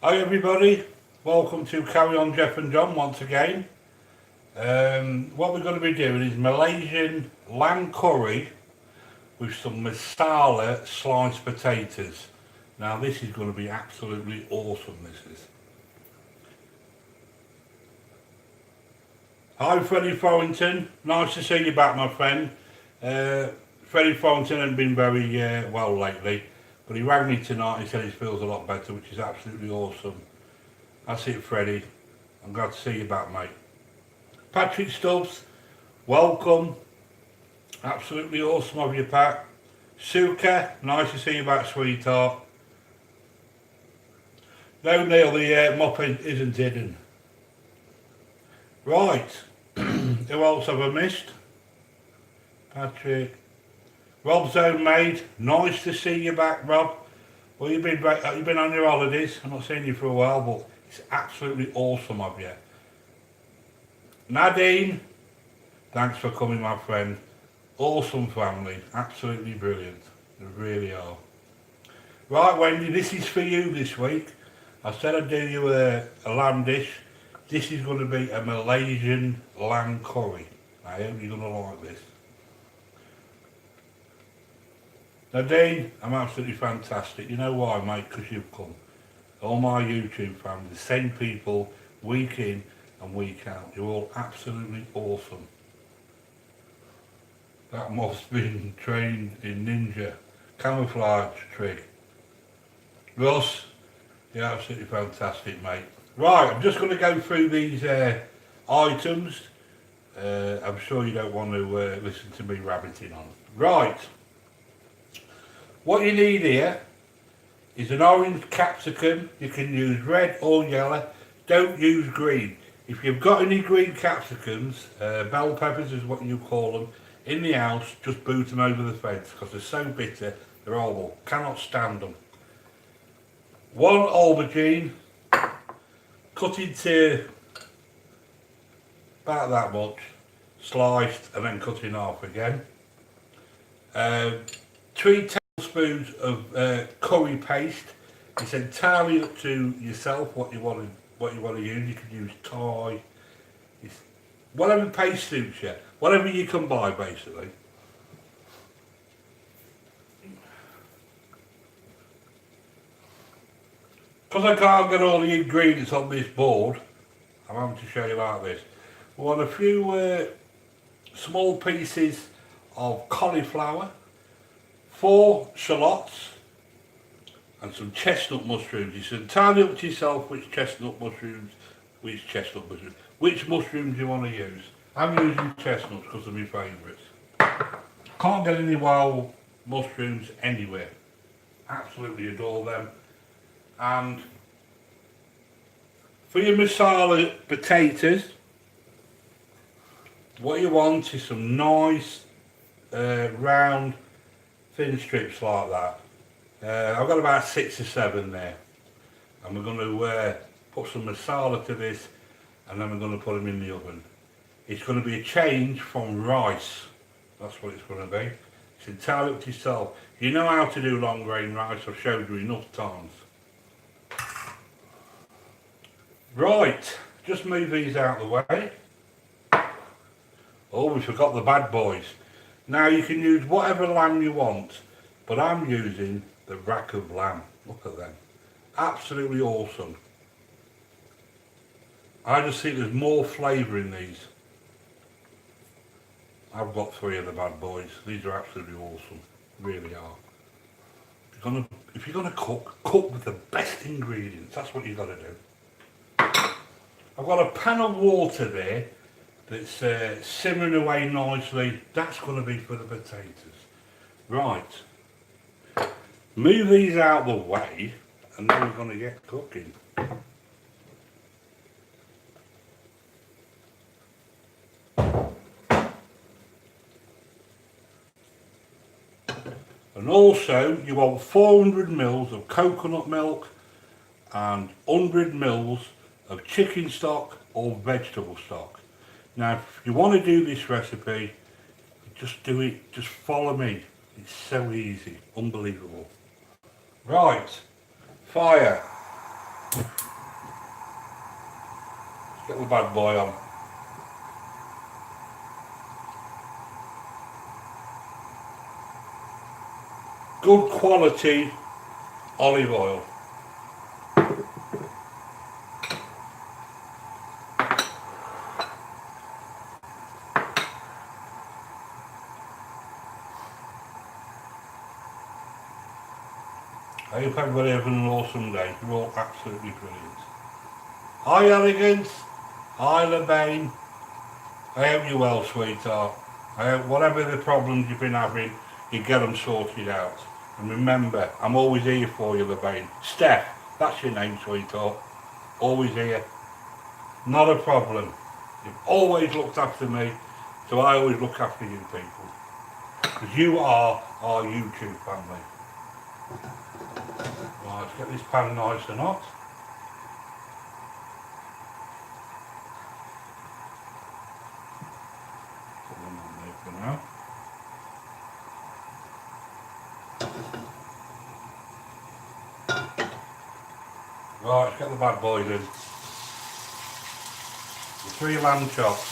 Hi everybody, welcome to Carry On Jeff and John once again. What we're going to be doing is Malaysian lamb curry with some Masala sliced potatoes. Now this is going to be absolutely awesome, this is. Hi Freddie Forrington, nice to see you back my friend. Freddie Forrington hasn't been very well lately, but he rang me tonight and he said he feels a lot better, which is absolutely awesome. That's it Freddie, I'm glad to see you back mate. Patrick Stubbs, welcome, absolutely awesome of you Pat. Suka, nice to see you back sweetheart. No Neil, the mop isn't hidden. Right, who else have I missed? Patrick. Rob's own mate, nice to see you back Rob. Well you've been on your holidays, I've not seen you for a while but it's absolutely awesome of you. Nadine, thanks for coming my friend. Awesome family, absolutely brilliant, they really are. Right Wendy, this is for you this week. I said I'd do you a lamb dish. This is going to be a Malaysian lamb curry. I hope you're going to like this. Nadine, I'm absolutely fantastic. You know why mate? Because you've come. All my YouTube family, the same people, week in and week out. You're all absolutely awesome. That must have been trained in ninja camouflage trick. Ross, you're absolutely fantastic mate. Right, I'm just going to go through these items. I'm sure you don't want to listen to me rabbiting on. Right, what you need here is an orange capsicum. You can use red or yellow, don't use green. If you've got any green capsicums, bell peppers is what you call them, in the house, just boot them over the fence because they're so bitter, they're horrible, cannot stand them. One aubergine, cut into about that much, sliced and then cut in half again. 3 tablespoons of curry paste. It's entirely up to yourself what you want to use. You can use Thai, whatever paste suits you, whatever you can buy basically. Because I can't get all the ingredients on this board, I'm having to show you like this. We want a few small pieces of cauliflower, 4 shallots, and some chestnut mushrooms. It's entirely up to yourself which mushrooms you want to use. I'm using chestnuts because they're my favourites. Can't get any wild mushrooms anywhere. Absolutely adore them. And for your masala potatoes, what you want is some nice round thin strips like that. I've got about 6 or 7 there, and we're going to put some masala to this, and then we're going to put them in the oven. It's going to be a change from rice That's what it's going to be. It's entirely up to yourself. You know how to do long grain rice, I've showed you enough times. Right, just move these out of the way. Oh, we forgot the bad boys. Now you can use whatever lamb you want, but I'm using the rack of lamb. Look at them. Absolutely awesome. I just think there's more flavour in these. I've got 3 of the bad boys. These are absolutely awesome. Really are. If you're gonna cook, cook with the best ingredients. That's what you've got to do. I've got a pan of water there that's simmering away nicely. That's going to be for the potatoes. Right. Move these out of the way and then we're going to get cooking. And also you want 400 mils of coconut milk and 100 mils of chicken stock or vegetable stock. Now if you want to do this recipe, just do it, just follow me. It's so easy, unbelievable. Right, fire. Let's get the bad boy on. Good quality olive oil. I hope everybody has an awesome day. You're all absolutely brilliant. Hi Elegance. Hi LeBain. I hope you're well, sweetheart. I hope whatever the problems you've been having, you get them sorted out. And remember, I'm always here for you, LeBain. Steph, that's your name, sweetheart. Always here. Not a problem. You've always looked after me, so I always look after you people. Because you are our YouTube family. Right, let's get this pan nice and hot. Put them on there for now. Right, let's get the bad boys in. The 3 lamb chops.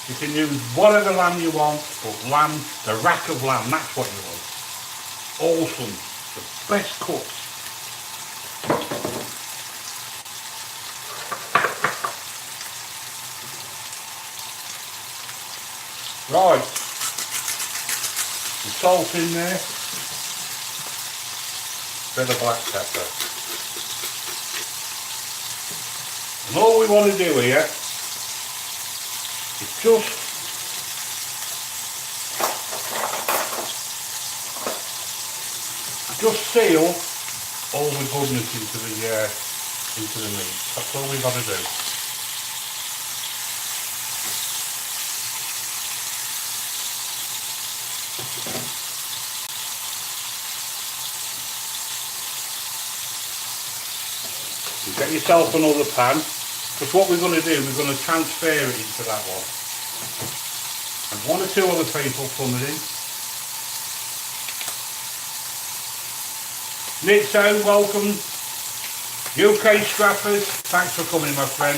You can use whatever lamb you want, but lamb, the rack of lamb, that's what you want. Awesome. The best cuts. Right. The salt in there. Bit of black pepper. And all we want to do here is just seal all the goodness into the meat. That's all we've got to do. You get yourself another pan, because what we're going to do, we're going to transfer it into that one. And 1 or 2 other people coming in. Nick Zone, welcome. UK Scrappers, thanks for coming, my friend.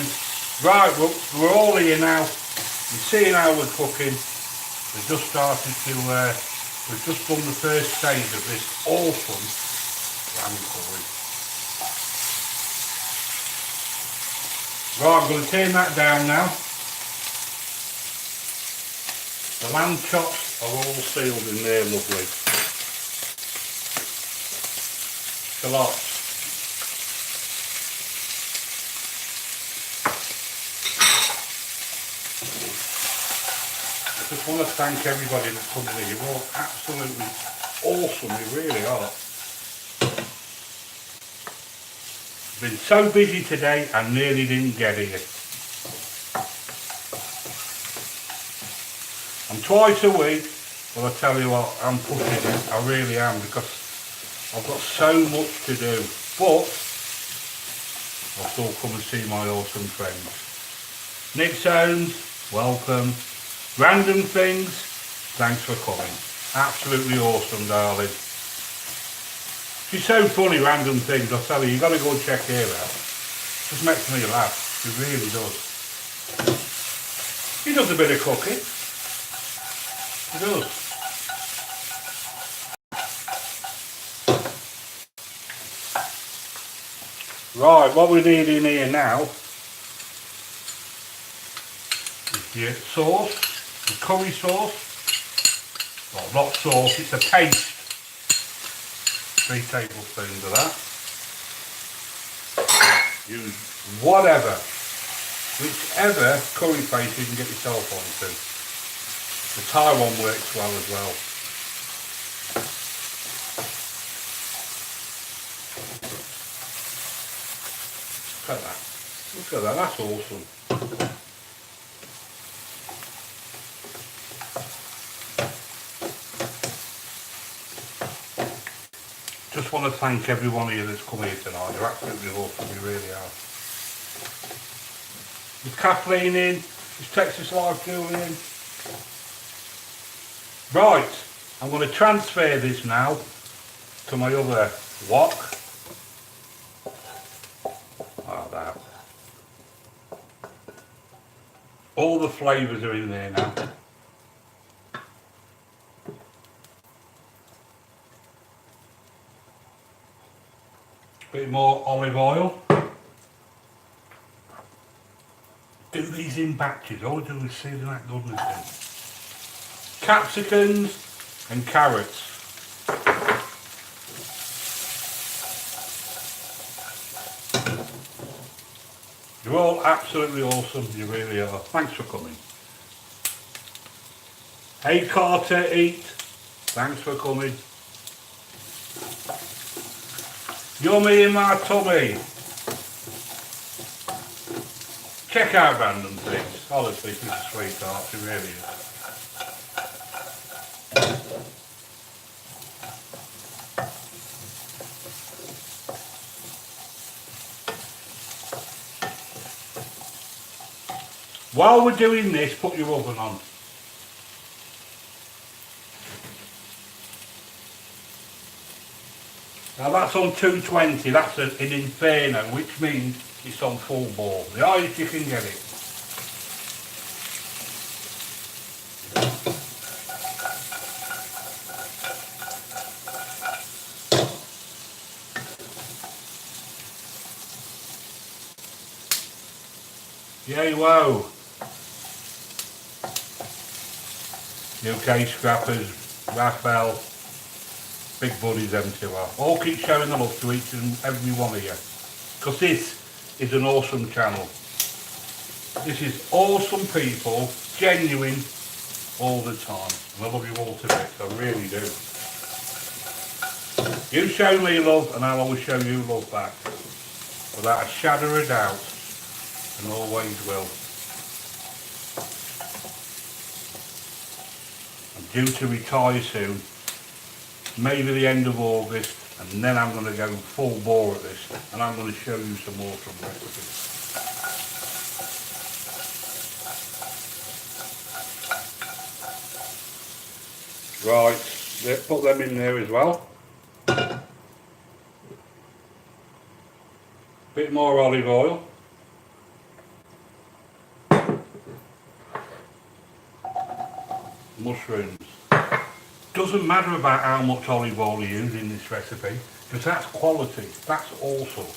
Right, we're all here now. You're seeing how we're cooking. We've just started to, we've just done the first stage of this awesome lamb curry. Right, I'm going to turn that down now. The lamb chops are all sealed in there, lovely. Shallots. I just want to thank everybody that's come in here. You're all absolutely awesome, you really are. Been so busy today, I nearly didn't get here. I'm twice a week, but I tell you what, I'm pushing it. I really am, because I've got so much to do, but I'll still come and see my awesome friends. Nick Soames, welcome. Random things, thanks for coming. Absolutely awesome, darling. She's so funny, random things, I'll tell you, you've got to go and check her out. Just makes me laugh, she really does. He does a bit of cooking. He does. Right, what we need in here now is your sauce, the curry sauce. Well, not sauce, it's a paste. 3 tablespoons of that. Use whatever, whichever curry paste you can get yourself onto. The Thai one works well as well. Look at that. Look at that, that's awesome. Just want to thank every one of you that's come here tonight. You're absolutely awesome, you really are. Is Kathleen in? Is Texas Live Julian? Right, I'm going to transfer this now to my other wok. Like that. All the flavours are in there now. Bit more olive oil. Do these in batches, all I do is season that goodness in. Capsicums and carrots. You're all absolutely awesome, you really are. Thanks for coming. Hey Carter, eat. Thanks for coming. Yummy in my tummy. Check out Random Things. Honestly, she's a sweetheart, she really is. While we're doing this, put your oven on. Now that's on 220, that's an inferno, which means it's on full bore. The highest you can get it. Yay, whoa. UK Scrappers, Raphael, big buddies them two are. All keep showing the love to each and every one of you. Because this is an awesome channel. This is awesome people, genuine, all the time. And I love you all to bits, I really do. You show me love and I'll always show you love back. Without a shadow of doubt. And always will. I'm due to retire soon. Maybe the end of August, and then I'm going to go full bore at this, and I'm going to show you some awesome recipes. Right, put them in there as well. Bit more olive oil. Mushrooms. Doesn't matter about how much olive oil you use in this recipe, because that's quality, that's awesome.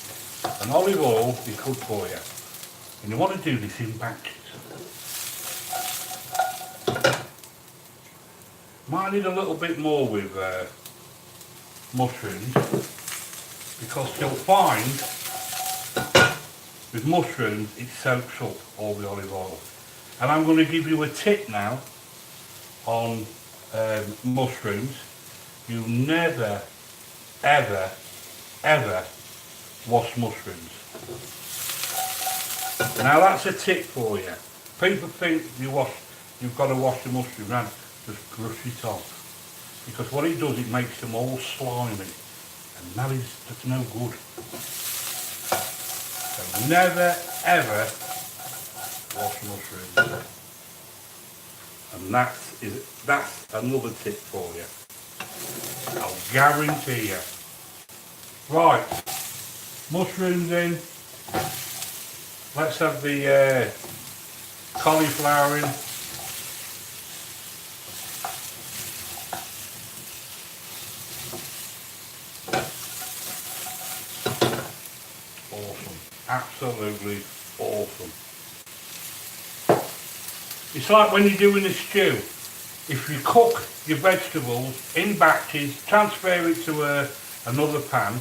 And olive oil is good for you. And you want to do this in batches. Might need a little bit more with mushrooms, because you'll find with mushrooms it soaks up all the olive oil. And I'm going to give you a tip now on mushrooms. You never ever wash mushrooms. Now that's a tip for you. People think you've got to wash the mushroom and just brush it off, because what it does, it makes them all slimy, and that is just no good. So never ever wash mushrooms. And that's another tip for you. I'll guarantee you. Right, mushrooms in. Let's have the cauliflower in. Awesome, absolutely awesome. It's like when you're doing a stew. If you cook your vegetables in batches, transfer it to another pan,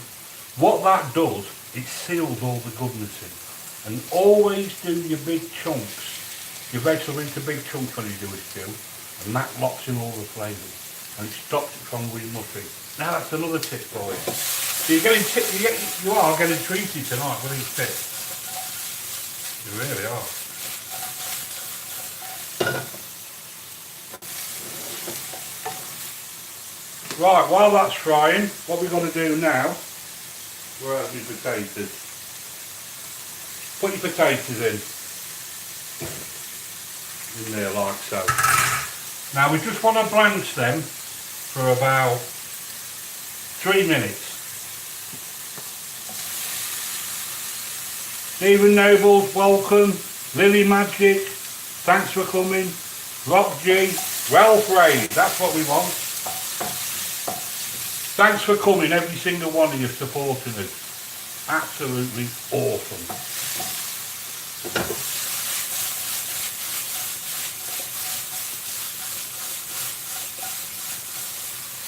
what that does, it seals all the goodness in. And always do your big chunks, your vegetables into big chunks when you do a stew, and that locks in all the flavours, and it stops it from being mushy. Now that's another tip for you. So you're getting you are getting treated tonight with these tips. You really are. Right, while that's frying, what we're going to do now, where are my potatoes? Put your potatoes in there like so. Now we just want to blanch them for about 3 minutes. Stephen Nobles, welcome. Lily Magic, thanks for coming. Rock G, Ralph Ray, that's what we want. Thanks for coming, every single one of you supporting us. Absolutely awesome.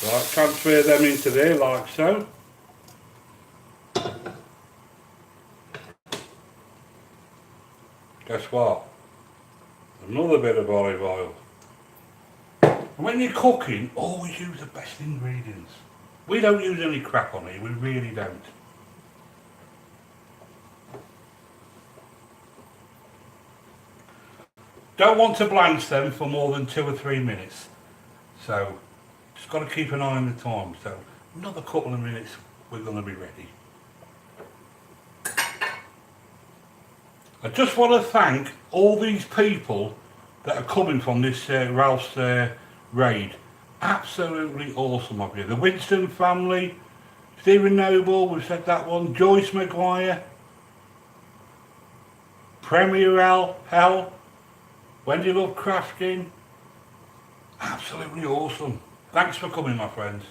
Right, transfer them into there like so. Guess what? Another bit of olive oil. And when you're cooking, always use the best ingredients. We don't use any crap on here, we really don't. Don't want to blanch them for more than 2 or 3 minutes. So, just got to keep an eye on the time. So, another couple of minutes, we're going to be ready. I just want to thank all these people that are coming from this Ralph's raid. Absolutely awesome of you. The Winston family, Stephen Noble, we've said that one, Joyce Maguire, Premier Hell, Wendy Love Crafting. Absolutely awesome. Thanks for coming, my friends.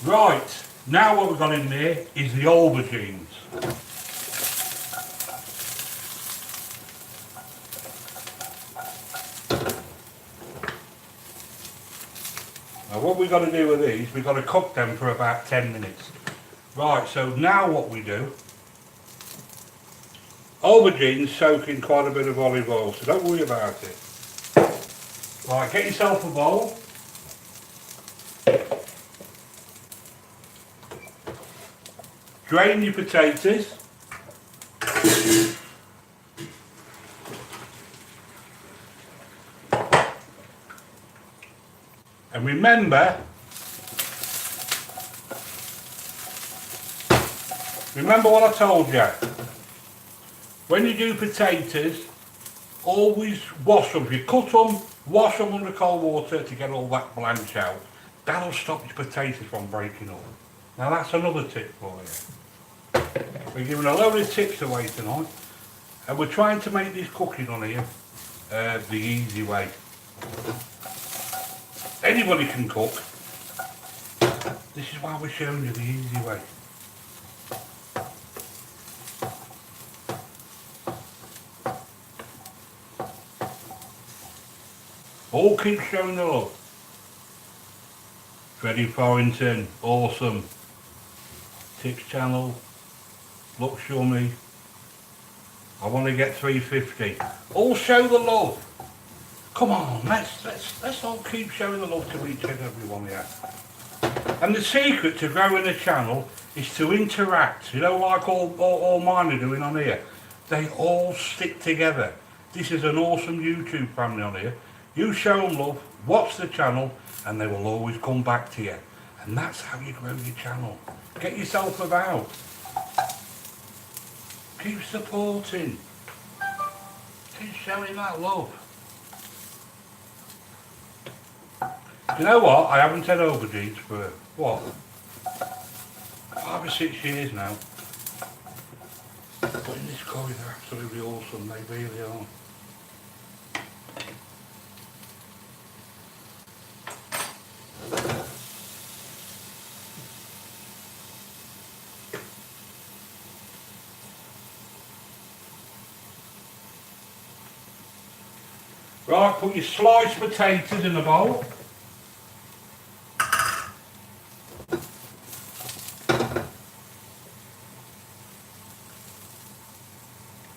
Right, now what we've got in there is the aubergines. Now what we've got to do with these, we've got to cook them for about 10 minutes. Right, so now what we do, aubergines soak in quite a bit of olive oil, so don't worry about it. Right, get yourself a bowl. Drain your potatoes. And remember what I told you. When you do potatoes, always wash them. If you cut them, wash them under cold water to get all that blanch out. That'll stop your potatoes from breaking up. Now that's another tip for you. We're giving a load of tips away tonight, and we're trying to make this cooking on here the easy way. Anybody can cook. This is why we're showing you the easy way. All keep showing the love. Freddie Forrington, awesome. Tips channel, looks yummy. I want to get 350. All show the love. Come on, let's all keep showing the love to each and every one here. And the secret to growing a channel is to interact. You know, like all mine are doing on here. They all stick together. This is an awesome YouTube family on here. You show them love, watch the channel, and they will always come back to you. And that's how you grow your channel. Get yourself about. Keep supporting. Keep showing that love. You know what? I haven't had aubergines for, what, 5 or 6 years now. But in this curry they're absolutely awesome, they really are. Right, put your sliced potatoes in a bowl.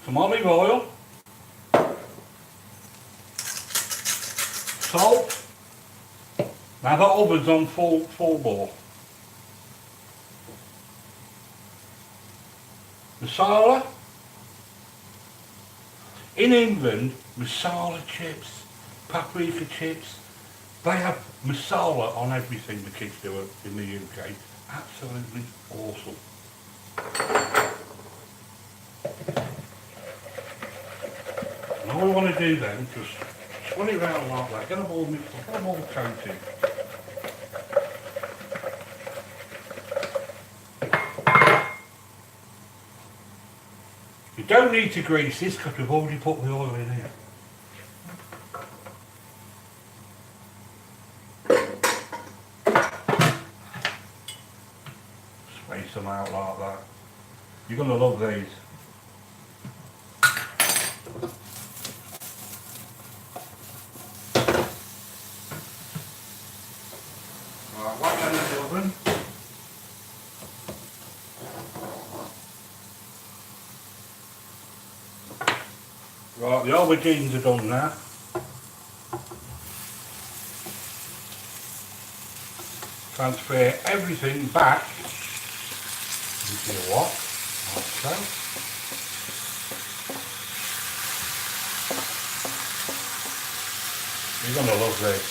Some olive oil. Salt. Now the oven's on full bore. Masala. In England, masala chips, paprika chips, they have masala on everything the kids do in the UK. Absolutely awesome. And all we want to do then, just swirl it around like that, get them all mixed up, get them all coated. You don't need to grease this because we've already put the oil in here. Space them out like that. You're going to love these. Right, whack them in the oven. Right, the aubergines are done now. Transfer everything back into your wok, like so. You're going to love this.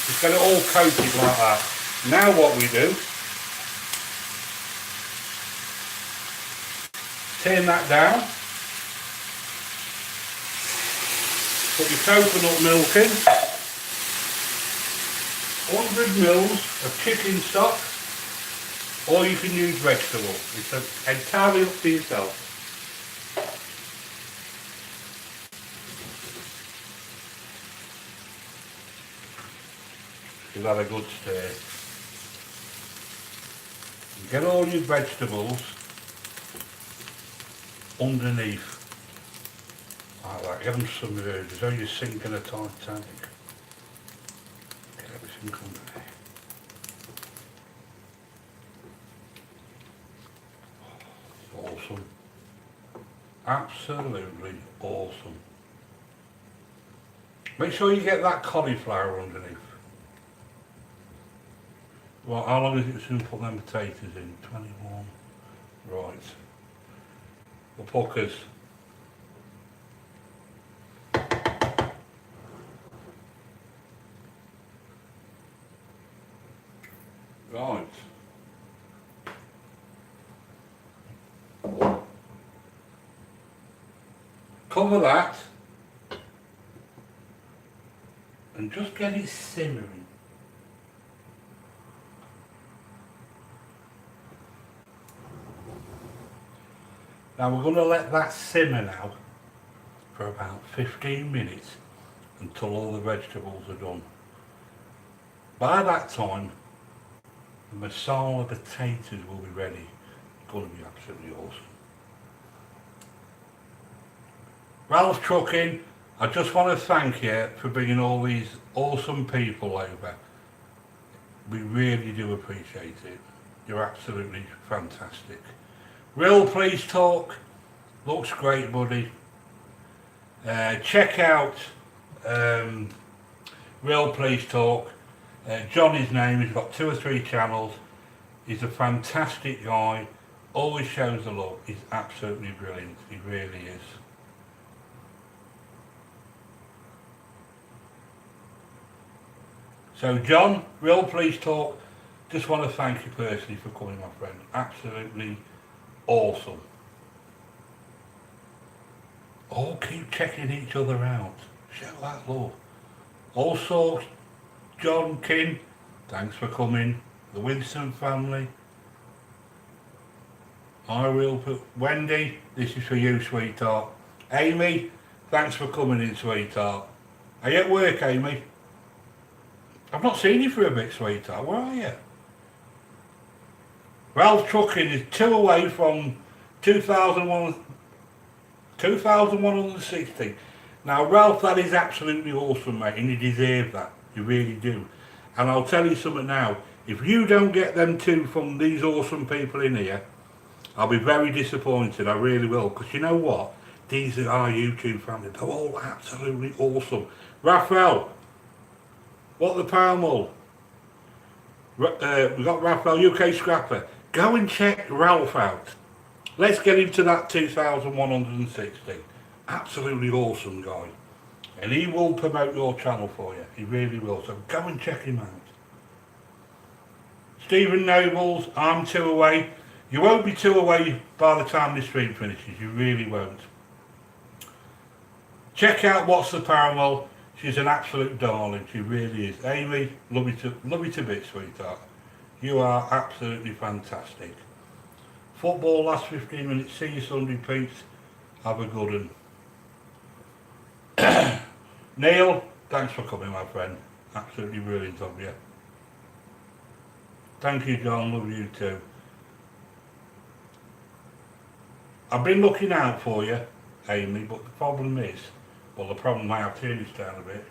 Just get it all coated like that. Now what we do, turn that down, put your coconut milk in, 100 mils of chicken stock, or you can use vegetable. It's entirely up to yourself. You'll have a good stir. Get all your vegetables underneath, like that. Get them submerged, as though you're sinking a Titanic. Get everything underneath. Awesome. Absolutely awesome. Make sure you get that cauliflower underneath. Well, how long is it since we put them potatoes in? 21. Right. The puckers. Right. Cover that and just get it simmering. Now we're going to let that simmer now for about 15 minutes until all the vegetables are done. By that time, the masala potatoes will be ready. It's going to be absolutely awesome. Ralph Trucking, I just want to thank you for bringing all these awesome people over. We really do appreciate it. You're absolutely fantastic. Real Please Talk, looks great, buddy. Check out Real Please Talk. Johnny's name, he's got 2 or 3 channels. He's a fantastic guy, always shows the love. He's absolutely brilliant, he really is. So John, Real Please Talk, Just want to thank you personally for coming, my friend. Absolutely awesome. All keep checking each other out. Show that love. Also, John King, thanks for coming. The Winston family. I will put Wendy, this is for you, sweetheart. Amy, thanks for coming in, sweetheart. Are you at work, Amy? I've not seen you for a bit, sweetheart. Where are you? Ralph Trucking is 2 away from 2,160. Now, Ralph, that is absolutely awesome, mate, and you deserve that. You really do. And I'll tell you something now. If you don't get them 2 from these awesome people in here, I'll be very disappointed. I really will. Because you know what? These are our YouTube family. They're all absolutely awesome. Raphael, what the Palmal? We've got Raphael, UK Scrapper. Go and check Ralph out. Let's get him to that 2,160. Absolutely awesome guy. And he will promote your channel for you. He really will. So go and check him out. Stephen Nobles, I'm 2 away. You won't be 2 away by the time this stream finishes. You really won't. Check out What's the Paramount. She's an absolute darling. She really is. Amy, love you to bits, sweetheart. You are absolutely fantastic. Football last 15 minutes. See you Sunday, Pete. Have a good one. Neil, thanks for coming, my friend. Absolutely brilliant of you. Thank you, John. Love you too. I've been looking out for you, Amy, but the problem is, well, the problem I have turned this down a bit.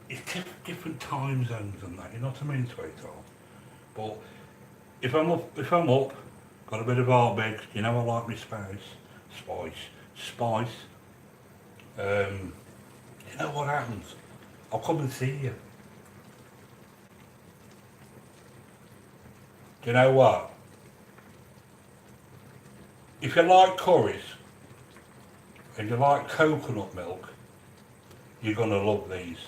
It's different time zones and that, you know what I mean, sweetheart? But if I'm up, got a bit of heartbeat, you know I like my spice. You know what happens? I'll come and see you. Do you know what? If you like curries, and you like coconut milk, you're going to love these.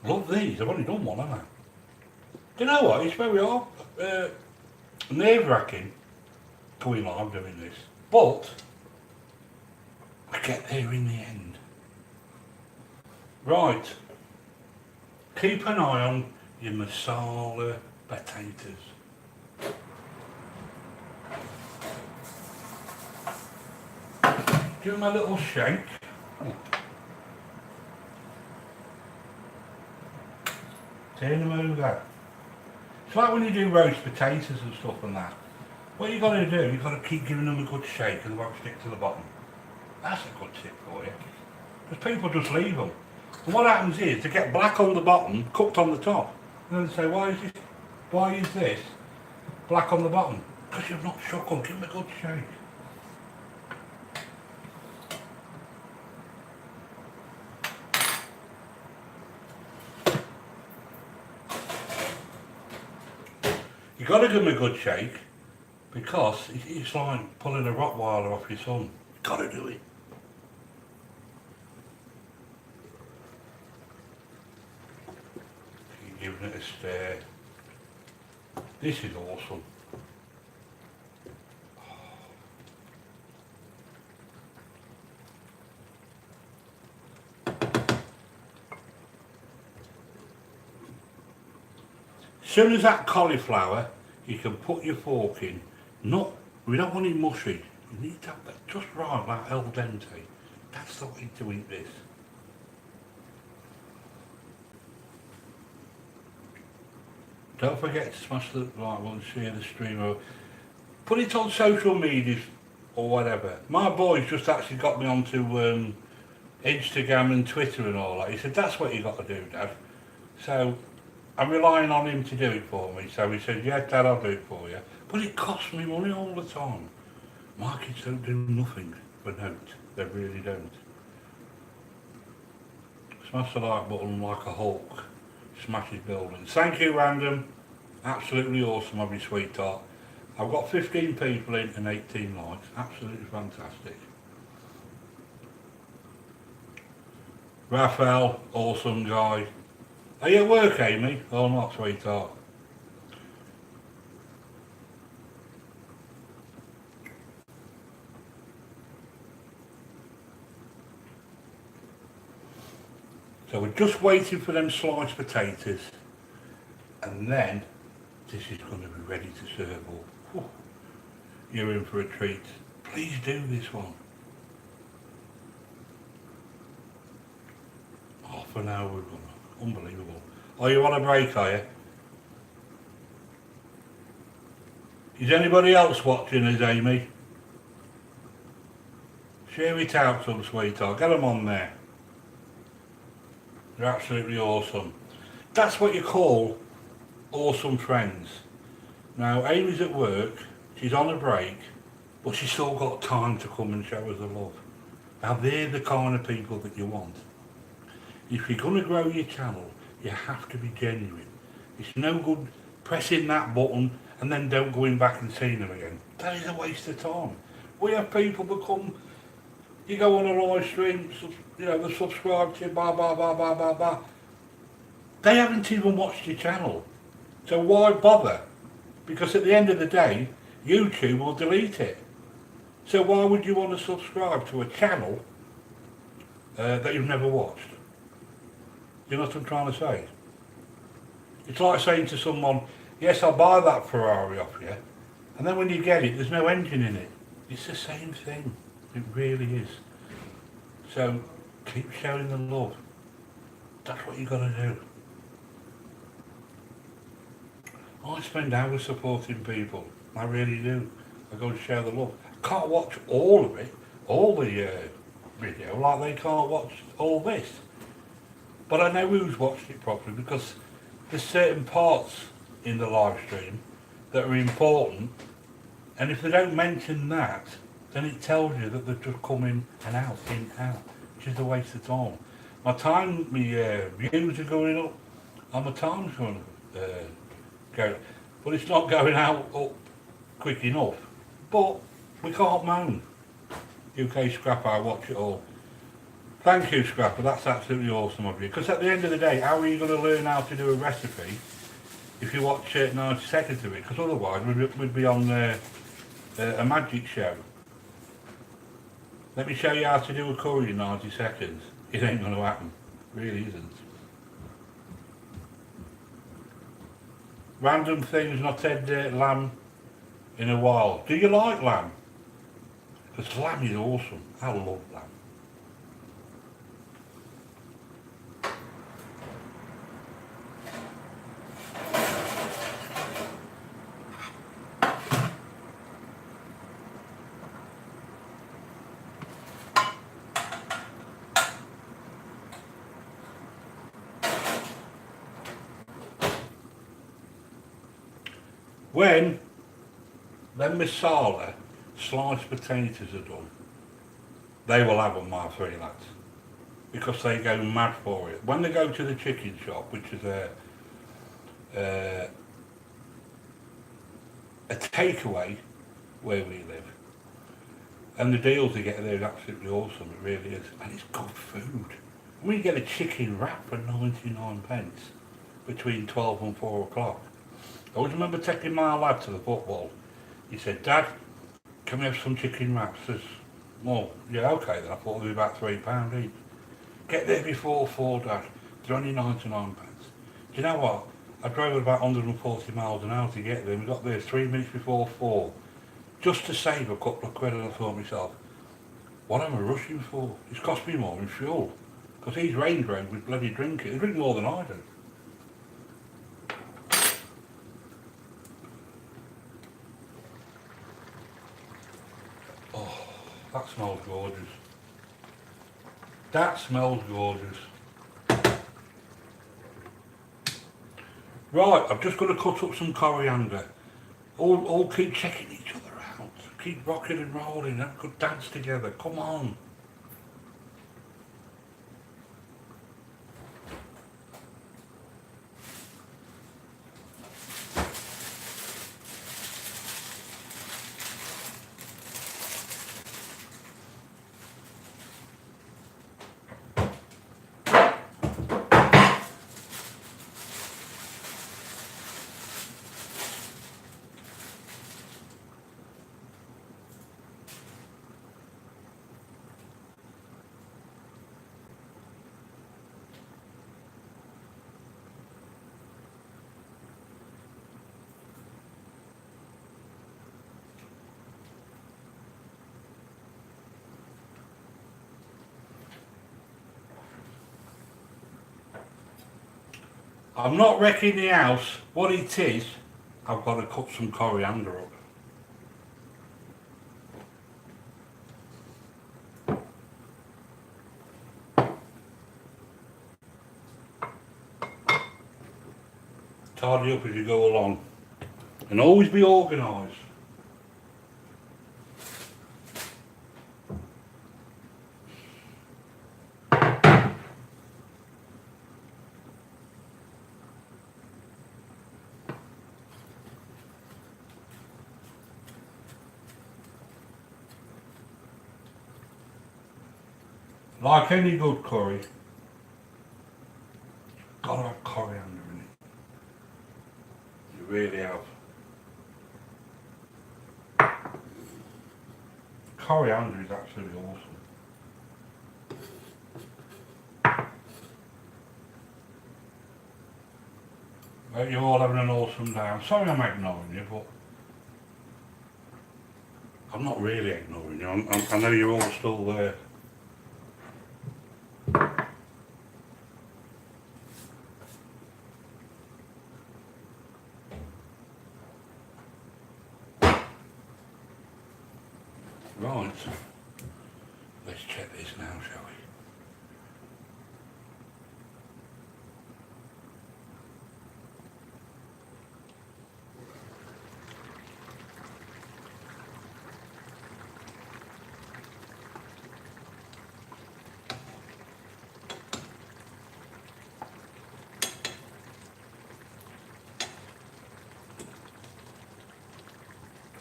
Love these, I've only done one, haven't I? Do you know what, it's very hard, nerve-wracking going live doing this, but I get there in the end. Right, keep an eye on your Masala potatoes. Give them a little shake. Turn them over. It's like when you do roast potatoes and stuff and that. What you got to do, you've got to keep giving them a good shake and they won't stick to the bottom. That's a good tip for you. Because people just leave them. And what happens is, they get black on the bottom, cooked on the top. And then they say, why is this black on the bottom? Because you've not shook them, give them a good shake. You've got to give them a good shake because it's like pulling a Rottweiler off your son. You've got to do it. Keep giving it a stir. This is awesome. As soon as that cauliflower, you can put your fork in. We don't want it mushy. You need to have that just right, like al dente. That's the way to eat this. Don't forget to smash the like button, share the stream, or put it on social media or whatever. My boy's just actually got me onto Instagram and Twitter and all that. He said, that's what you got to do, Dad. So I'm relying on him to do it for me. So he said, yeah, Dad, I'll do it for you. But it costs me money all the time. My kids don't do nothing for note. They really don't. Smash the like button like a Hulk. Smashes buildings. Thank you, Random. Absolutely awesome of you, sweetheart. I've got 15 people in and 18 likes. Absolutely fantastic. Raphael, awesome guy. Are you at work, Amy? Or not, sweetheart? So we're just waiting for them sliced potatoes, and then this is going to be ready to serve up. You're in for a treat. Please do this one. Half an hour we've gone. Unbelievable. Are you on a break, are you? Is anybody else watching us, Amy? Share it out, some sweetheart. Get them on there. They're absolutely awesome. That's what you call awesome friends. Now, Amy's at work, she's on a break, but she's still got time to come and show us the love. Now, they're the kind of people that you want. If you're going to grow your channel, you have to be genuine. It's no good pressing that button and then don't going back and seeing them again. That is a waste of time. We have people that come, you go on a live stream, you know, they subscribe to you, blah, blah, blah, blah, blah, blah. They haven't even watched your channel. So why bother? Because at the end of the day, YouTube will delete it. So why would you want to subscribe to a channel that you've never watched? You know what I'm trying to say? It's like saying to someone, yes, I'll buy that Ferrari off you, and then when you get it, there's no engine in it. It's the same thing. It really is. So keep showing the love. That's what you got to do. I spend hours supporting people. I really do. I go and share the love. I can't watch all of it, all the video, like they can't watch all this. But I know who's watched it properly, because there's certain parts in the live stream that are important, and if they don't mention that, then it tells you that they're just coming and out, in and out, which is a waste of time. My time, my views are going up, and my time's going to go, but it's not going out up quick enough. But we can't moan. UK Scrapper, I watch it all. Thank you, Scrapper, that's absolutely awesome of you. Because at the end of the day, how are you going to learn how to do a recipe if you watch 90 seconds of it? Because otherwise we'd be on a magic show. Let me show you how to do a curry in 90 seconds. It ain't going to happen. It really isn't. Random things not had lamb in a while. Do you like lamb? Because lamb is awesome. I love lamb. When them Masala sliced potatoes are done, they will have on my three lads, because they go mad for it. When they go to the chicken shop, which is a takeaway where we live, and the deals they get there is absolutely awesome, it really is, and it's good food. We get a chicken wrap for 99 pence between 12 and 4 o'clock. I always remember taking my lad to the football. He said, Dad, can we have some chicken wraps? I says, well, yeah, okay then. I thought they were about £3 each. Get there before 4, Dad. They're only 99 pence. Do you know what? I drove about 140 miles an hour to get there. We got there 3 minutes before 4. Just to save a couple of quid, and I thought to myself, what am I rushing for? It's cost me more in fuel. Because these Range Rovers bloody drink it. They drink more than I do. That smells gorgeous. That smells gorgeous. Right, I've just got to cut up some coriander. All keep checking each other out. Keep rocking and rolling. Have a good dance together. Come on. I'm not wrecking the house. What it is, I've got to cut some coriander up. Tidy up as you go along. And always be organised. Like any good curry, gotta have coriander in it. You really have. Coriander is absolutely awesome. Hope you're all having an awesome day. I'm sorry I'm ignoring you, but I'm not really ignoring you. I know you're all still there. Right, let's check this now, shall we?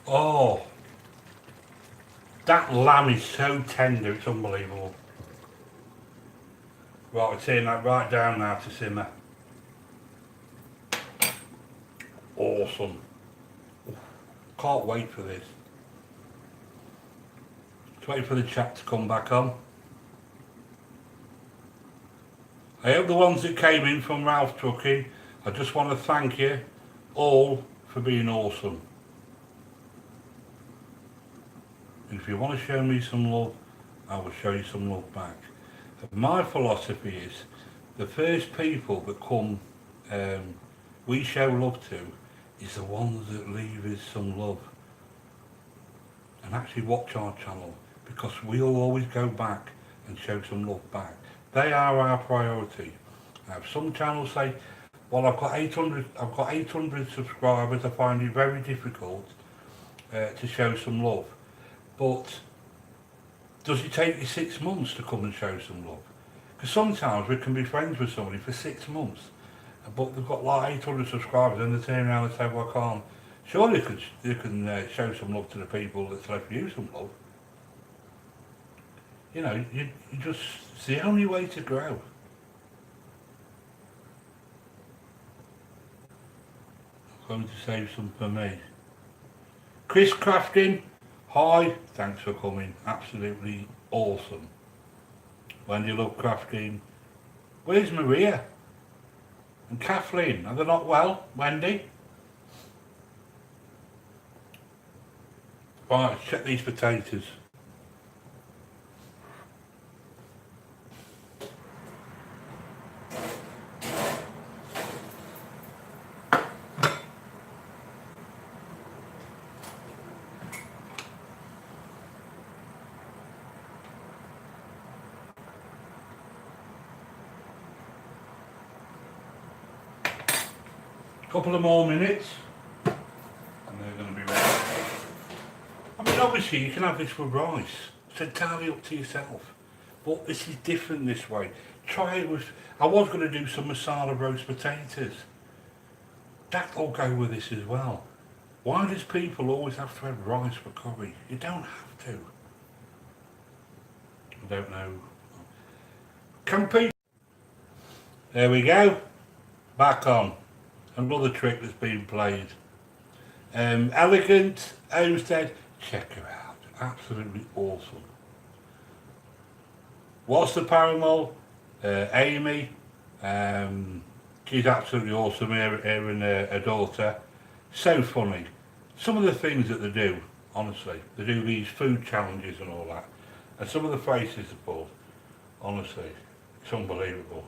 Oh, that lamb is so tender, it's unbelievable. Right, we're turning that right down now to simmer. Awesome. Can't wait for this. Just wait for the chat to come back on. I hope the ones that came in from Ralph Trucking, I just want to thank you all for being awesome. And if you want to show me some love, I will show you some love back. And my philosophy is, the first people that come, we show love to, is the ones that leave us some love. And actually watch our channel, because we'll always go back and show some love back. They are our priority. Now, some channels say, well, I've got 800 subscribers, I find it very difficult to show some love. But does it take you 6 months to come and show some love? Because sometimes we can be friends with somebody for 6 months, but they've got like 800 subscribers and they turn around and say, well, I can't. Surely you can show some love to the people that's left you some love. You know, you just, it's the only way to grow. I'm going to save some for me. Chris Crafting, hi, thanks for coming, absolutely awesome. Wendy Love Crafting. Where's Maria? And Kathleen, are they not well, Wendy? Right, let's check these potatoes. Couple of more minutes and they're going to be ready. I mean, obviously you can have this with rice, it's entirely up to yourself, but this is different this way. Try it with, I was going to do some masala roast potatoes, that'll go with this as well. Why does people always have to have rice for curry? You don't have to. I don't know. Can people, there we go, back on. Another trick that's been played. Elegant Homestead, check her out, absolutely awesome. What's the Paramol? Amy, she's absolutely awesome, her and her daughter. So funny. Some of the things that they do, honestly, they do these food challenges and all that, and some of the faces they pull, honestly, it's unbelievable.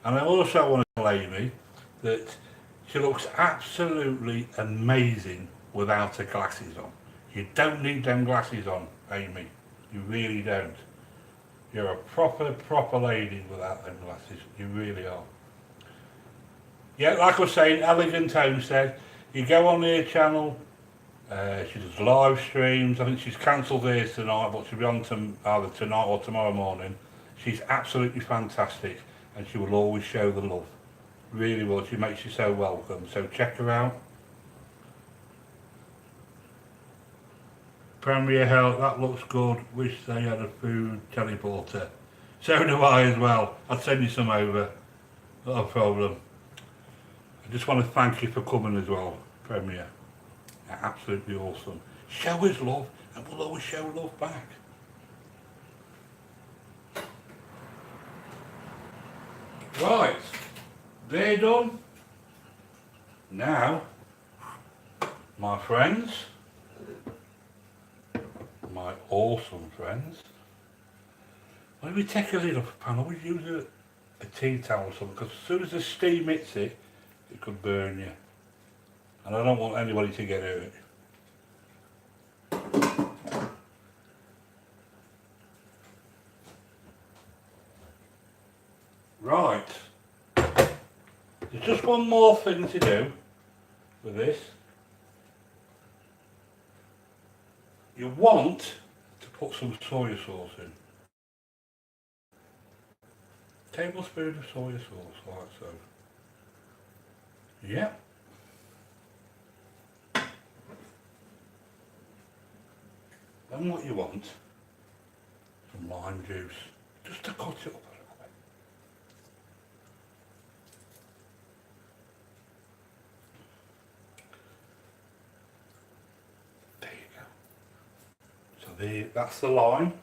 And I also want to tell Amy, that she looks absolutely amazing without her glasses on. You don't need them glasses on, Amy. You really don't. You're a proper lady without them glasses. You really are. Yeah, like I was saying, Elegant Homestead. You go on her channel. She does live streams. I think she's cancelled hers tonight, but she'll be on either tonight or tomorrow morning. She's absolutely fantastic, and she will always show the love. Really will. She makes you so welcome. So check her out. Premier Health, that looks good. Wish they had a food teleporter. So do I as well. I'll send you some over. Not a problem. I just want to thank you for coming as well, Premier. You're absolutely awesome. Show us love and we'll always show love back. Right, they're done. Now, my friends, my awesome friends, when we take a lid off a pan, always use a tea towel or something, because as soon as the steam hits it, it could burn you. And I don't want anybody to get hurt. Right. There's just one more thing to do with this. You want to put some soy sauce in. Tablespoon of soy sauce, like so. Yeah. Then what you want, some lime juice, just to cut it up a little bit. There you go. So that's the lime.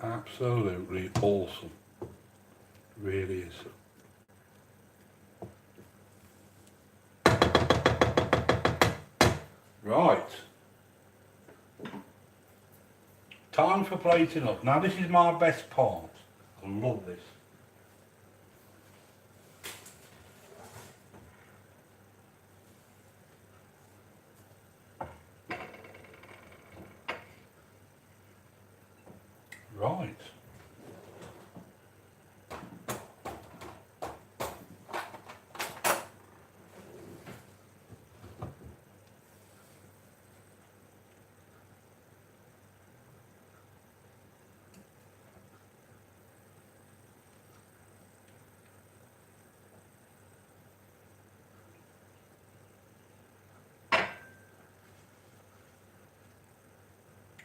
Absolutely awesome, really is. Right, time for plating up. Now this is my best part. I love this. Right.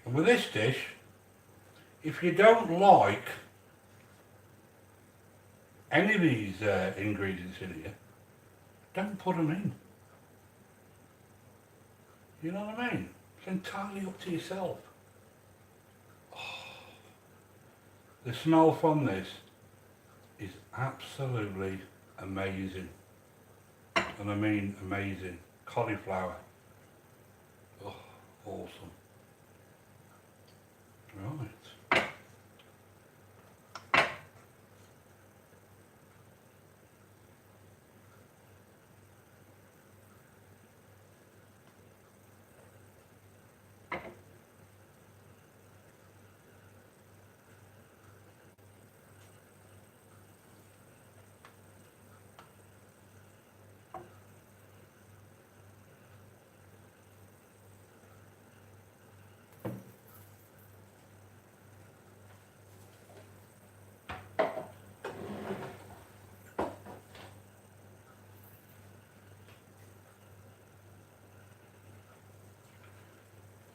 And with this dish, if you don't like any of these ingredients in here, don't put them in. You know what I mean? It's entirely up to yourself. Oh, the smell from this is absolutely amazing. And I mean amazing. Cauliflower. Oh, awesome. Right.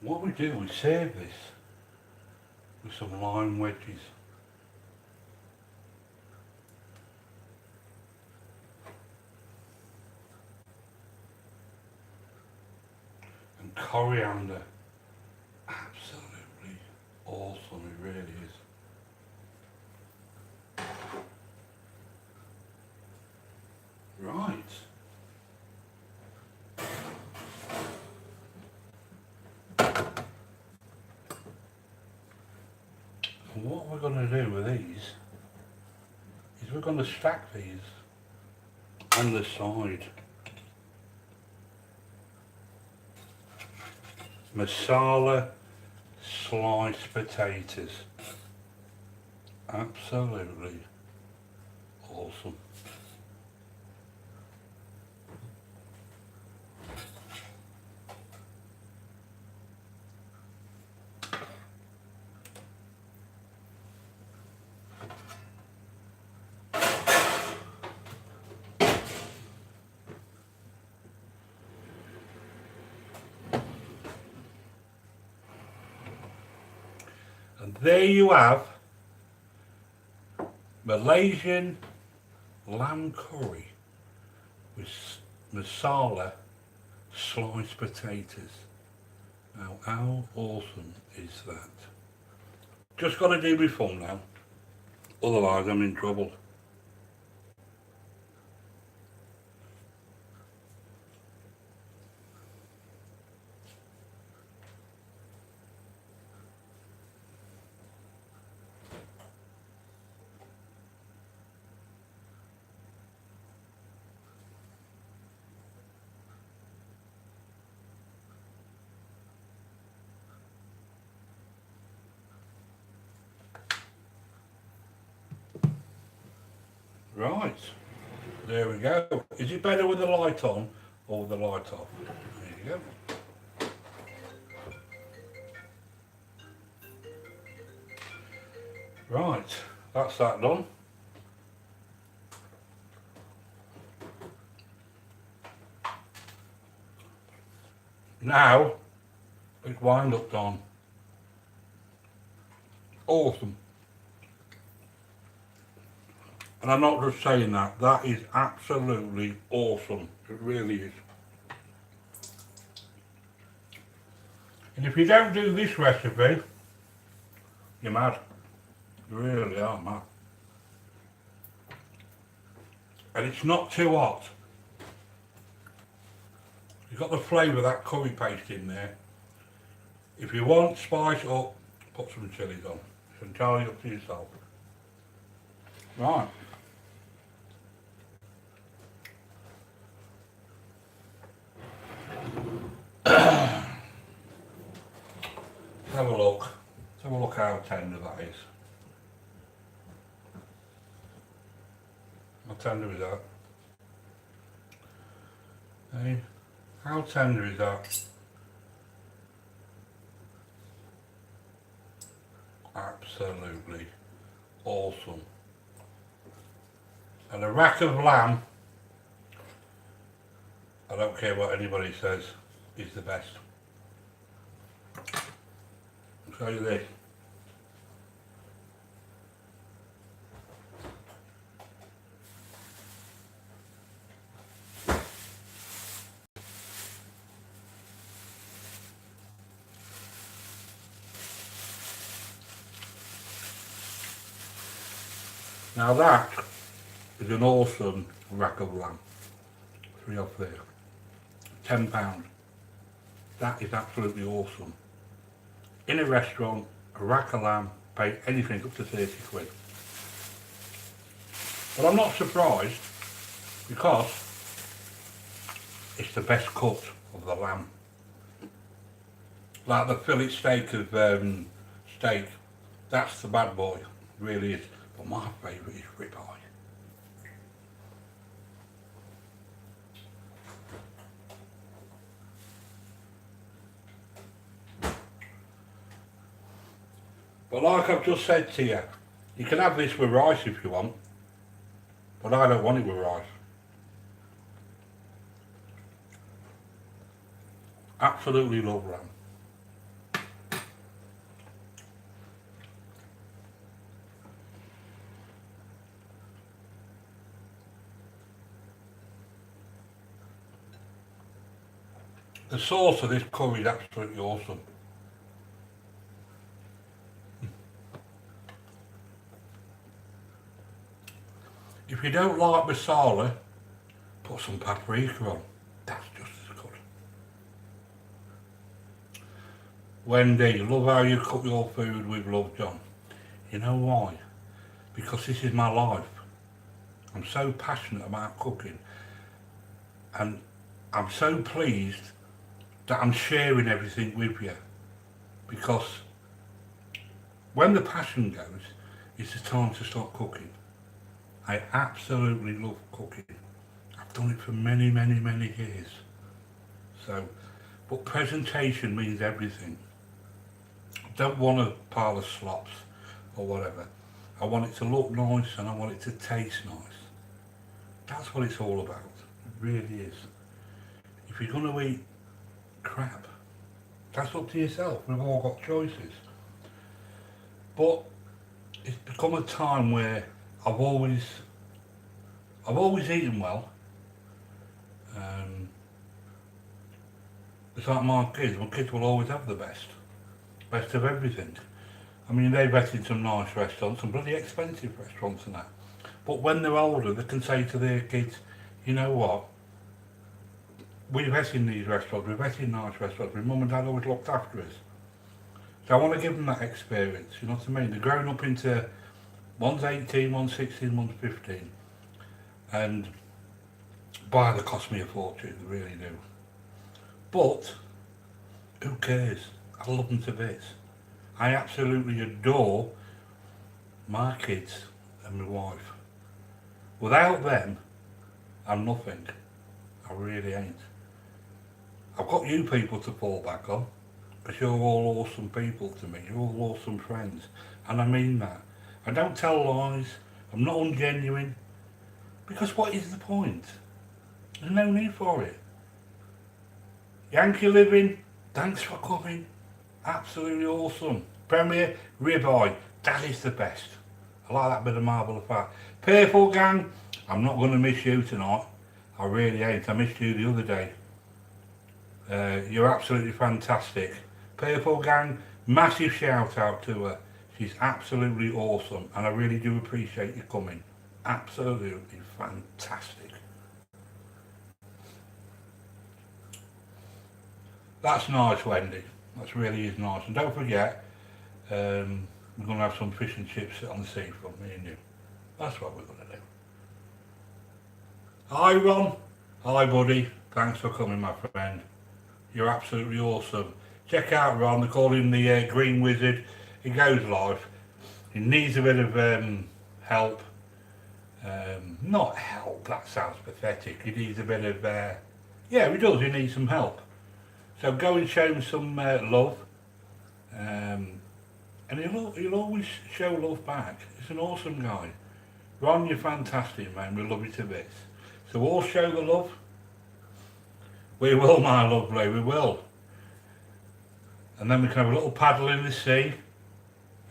What we do, we serve this with some lime wedges. And coriander. Absolutely awesome, it really is. Right. And what we're going to do with these is we're going to stack these on the side. Masala sliced potatoes. Absolutely awesome. And there you have Malaysian lamb curry with masala sliced potatoes. Now how awesome is that? Just got to do my thumbnail, otherwise I'm in trouble. Right, there we go. Is it better with the light on or with the light off? There you go. Right, that's that done. Now, it's wind up done. Awesome. And I'm not just saying that, that is absolutely awesome. It really is. And if you don't do this recipe, you're mad. You really are mad. And it's not too hot. You've got the flavour of that curry paste in there. If you want spice up, put some chillies on. It's entirely up to yourself. Right. Have a look. Let's have a look how tender that is. How tender is that? Hey, how tender is that? Absolutely awesome. And a rack of lamb, I don't care what anybody says, is the best. I'll show you this. Now that is an awesome rack of lamb. 3 off there. £10. That is absolutely awesome. In a restaurant, a rack of lamb, pay anything up to 30 quid. But I'm not surprised because it's the best cut of the lamb. Like the fillet steak of steak, that's the bad boy, really is. But my favourite is ribeye. But like I've just said to you, you can have this with rice if you want, but I don't want it with rice. Absolutely love lamb. The sauce of this curry is absolutely awesome. If you don't like masala, Put some paprika on. That's just as good. Wendy, love how you cook your food with love, John. You know why? Because this is my life. I'm so passionate about cooking, and I'm so pleased that I'm sharing everything with you, because when the passion goes, it's the time to start cooking. I absolutely love cooking. I've done it for many, many, many years. So, but presentation means everything. I don't want a pile of slops or whatever. I want it to look nice and I want it to taste nice. That's what it's all about. It really is. If you're going to eat crap, that's up to yourself. We've all got choices. But it's become a time where I've always eaten well. It's like my kids will always have the best of everything. I mean, they've vetted some nice restaurants, some bloody expensive restaurants and that. But when they're older, they can say to their kids, you know what, we've vetted in these restaurants, we've vetted in nice restaurants, my mum and dad always looked after us. So I want to give them that experience, you know what I mean? They're growing up into, one's 18, one's 16, one's 15. And boy, they cost me a fortune, they really do. But who cares? I love them to bits. I absolutely adore my kids and my wife. Without them, I'm nothing. I really ain't. I've got you people to fall back on, because you're all awesome people to me. You're all awesome friends. And I mean that. I don't tell lies. I'm not ungenuine. Because what is the point? There's no need for it. Yankee Living, thanks for coming. Absolutely awesome. Premier ribeye, that is the best. I like that bit of marble of fat. Purple Gang, I'm not going to miss you tonight. I really ain't. I missed you the other day. You're absolutely fantastic. Purple Gang, massive shout out to her. She's absolutely awesome, and I really do appreciate you coming. Absolutely fantastic. That's nice, Wendy. That really is nice. And don't forget, we're going to have some fish and chips on the seafront, me and you. That's what we're going to do. Hi, Ron. Hi, buddy. Thanks for coming, my friend. You're absolutely awesome. Check out Ron. They call him the Green Wizard. He goes live. He needs a bit of help. Not help, that sounds pathetic. He needs a bit of... yeah, he does. He needs some help. So go and show him some love. And he'll always show love back. He's an awesome guy. Ron, you're fantastic, man. We love you to bits. So all show the love. We will, my lovely, we will. And then we can have a little paddle in the sea.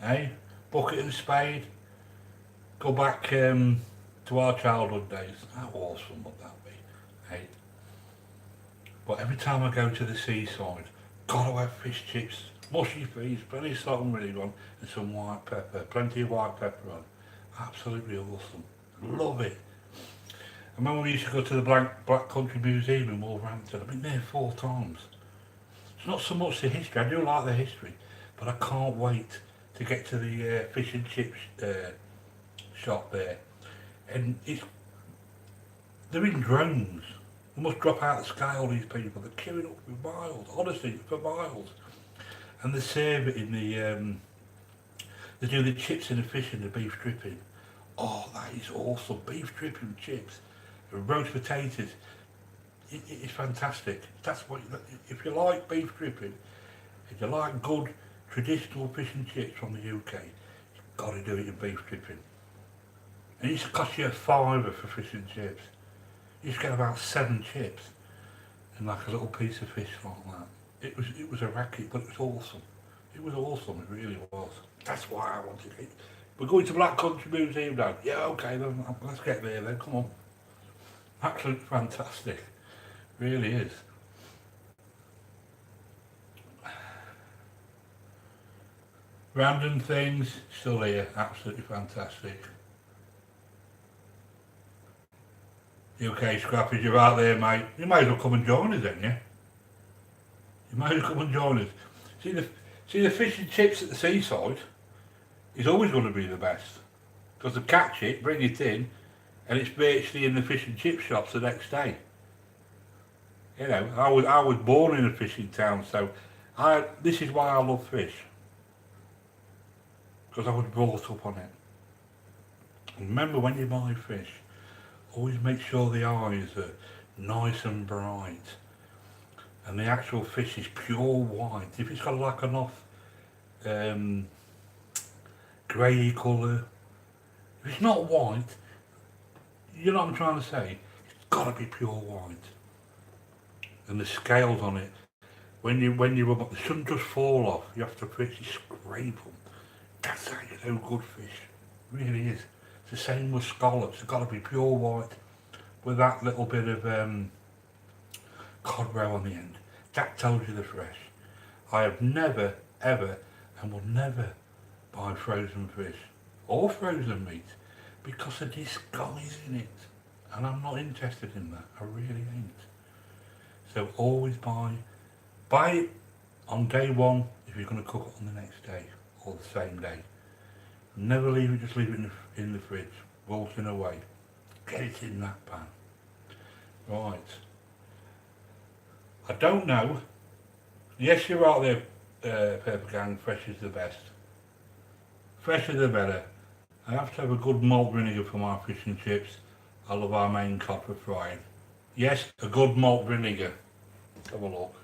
Eh? Bucket and spade. Go back to our childhood days. How awesome would that be? Eh? But every time I go to the seaside, gotta have fish chips, mushy peas, plenty of salt and vinegar on, and some white pepper, plenty of white pepper on. Absolutely awesome. Love it. I remember we used to go to the Black Country Museum in Wolverhampton. I've been there 4 times. It's not so much the history, I do like the history, but I can't wait to get to the fish and chips shop there. And they're in drones. They must drop out of the sky, all these people. They're queuing up for miles, honestly, for miles. And they serve it in the, they do the chips and the fish and the beef dripping. Oh, that is awesome. Beef dripping chips, roast potatoes. It's fantastic. That's what, if you like beef dripping, if you like good traditional fish and chips from the UK, you've got to do it in beef dripping. And it used to cost you £5 for fish and chips. You used to get about 7 chips and like a little piece of fish like that. It was a racket, but it was awesome. It was awesome, it really was. That's why I wanted it. We're going to Black Country Museum now. Yeah, okay then, let's get there then, come on. Absolutely fantastic. Really is. Random things, still here, absolutely fantastic. UK scrappies, you're out there, mate. You might as well come and join us, then, yeah? You might as well come and join us. See the fish and chips at the seaside is always going to be the best. Because they catch it, bring it in, and it's virtually in the fish and chip shops the next day. You know, I was born in a fishing town, so this is why I love fish. Because I was brought up on it. And remember, when you buy fish, always make sure the eyes are nice and bright. And the actual fish is pure white. If it's got like an off grey colour, if it's not white, you know what I'm trying to say? It's got to be pure white. And the scales on it, when you rub up, they shouldn't just fall off. You have to physically scrape them. That's how you know good fish. It really is. It's the same with scallops. They've got to be pure white with that little bit of cod roe on the end. That tells you they're fresh. I have never, ever, and will never buy frozen fish or frozen meat because of disguise in it. And I'm not interested in that. I really ain't. So always buy it on day one if you're going to cook it on the next day or the same day. Never leave it, just leave it in the fridge, wilting away. Get it in that pan. Right. I don't know. Yes, you're right there, Pepper Gang, fresh is the best. Fresher the better. I have to have a good malt vinegar for my fish and chips. I love our main cod for frying. Yes, a good malt vinegar. Have a look.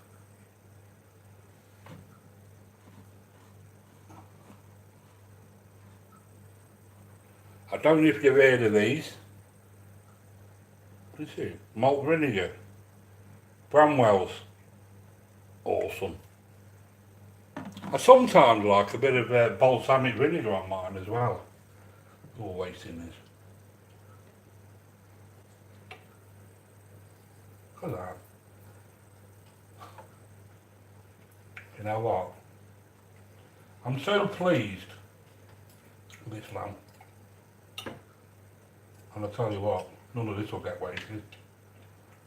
I don't know if you've heard of these. What is it? Malt vinegar. Bramwell's. Awesome. I sometimes like a bit of balsamic vinegar on mine as well. All wasting this. Look at that. You know what? I'm so pleased with this lamb. And I tell you what, none of this will get wasted.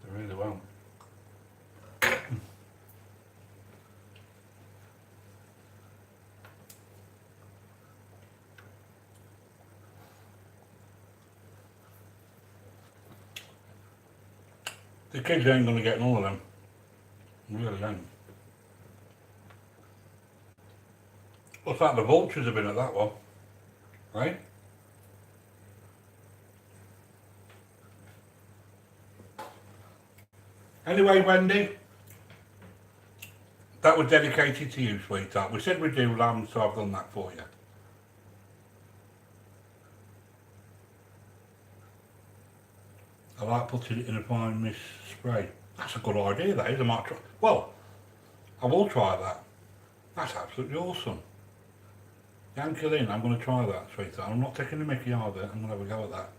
They really won't. The kids ain't going to get none of them. Really ain't. Looks like the vultures have been at that one. Right? Anyway, Wendy, that was dedicated to you, sweetheart. We said we'd do lamb, so I've done that for you. I like putting it in a fine mist spray. That's a good idea, that is. I might try. Well, I will try that. That's absolutely awesome. Yankee Lynn, I'm going to try that, sweetheart. I'm not taking the mickey either. I'm going to have a go at that.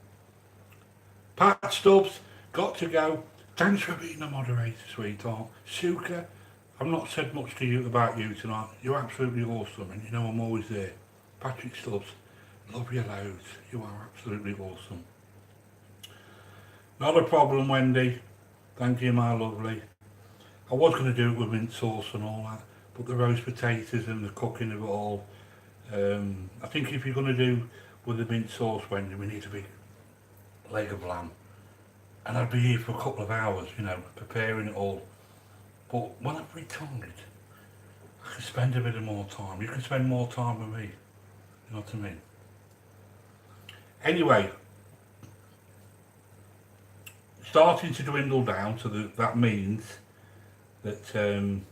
Pat Stubbs, got to go. Thanks for being a moderator, sweetheart. Suka, I've not said much to you about you tonight. You're absolutely awesome, and you know I'm always there. Patrick Stubbs, love you loads. You are absolutely awesome. Not a problem, Wendy. Thank you, my lovely. I was going to do it with mint sauce and all that, but the roast potatoes and the cooking of it all, I think if you're going to do with the mint sauce, Wendy, we need a big leg of lamb. And I'd be here for a couple of hours, you know, preparing it all. But when I've retired, I can spend a bit more time. You can spend more time with me. You know what I mean? Anyway, starting to dwindle down, so that means that I'm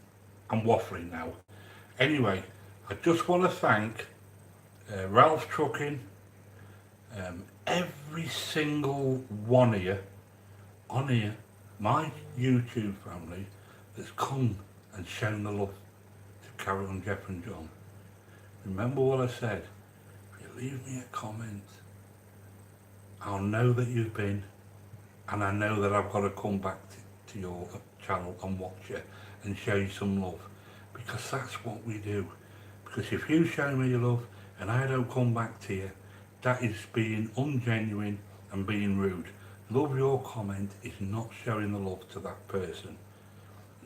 waffling now. Anyway, I just want to thank Ralph Trucking, every single one of you on here, my YouTube family, that's come and shown the love to Carol and Jeff and John. Remember what I said, if you leave me a comment, I'll know that you've been, and I know that I've got to come back to your channel and watch it and show you some love, because that's what we do. Because if you show me your love and I don't come back to you, that is being ungenuine and being rude. love your comment is not showing the love to that person.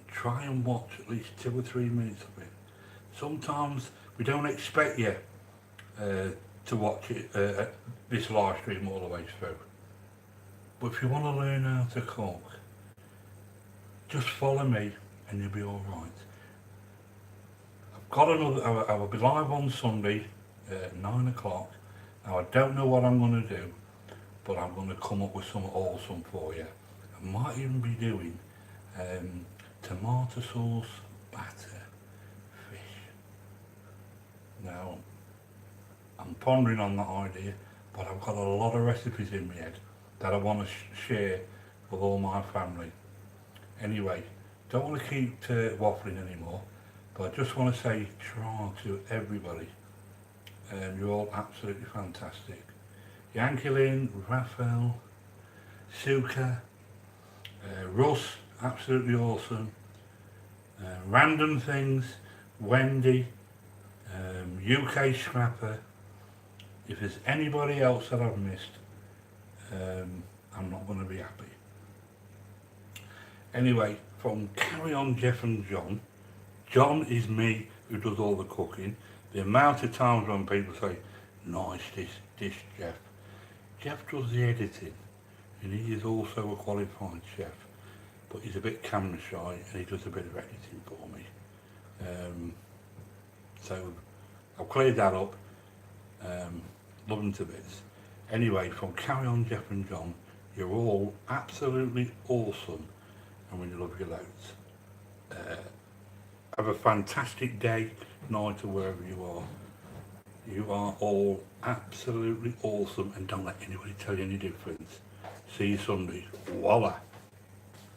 Try and watch at least 2 or 3 minutes of it. Sometimes we don't expect you to watch it, this live stream all the way through. But if you want to learn how to cook, just follow me and you'll be alright. I've got another, I will be live on Sunday at 9 o'clock. Now I don't know what I'm going to do, but I'm going to come up with something awesome for you. I might even be doing tomato sauce batter fish. Now, I'm pondering on that idea, but I've got a lot of recipes in my head that I want to share with all my family. Anyway, don't want to keep waffling anymore, but I just want to say try to everybody. You're all absolutely fantastic. Yankee Lynn, Raphael, Suka, Russ, absolutely awesome. Random Things, Wendy, UK Scrapper. If there's anybody else that I've missed, I'm not going to be happy. Anyway, from Carry On Jeff and John, John is me who does all the cooking. The amount of times when people say, nice dish Jeff. Jeff does the editing, and he is also a qualified chef, but he's a bit camera shy and he does a bit of editing for me. So I've cleared that up. Love them to bits. Anyway, from Carry On Jeff and John, you're all absolutely awesome and we love you loads. Have a fantastic day, night or wherever you are. You are all absolutely awesome and don't let anybody tell you any difference. See you Sunday. Voila.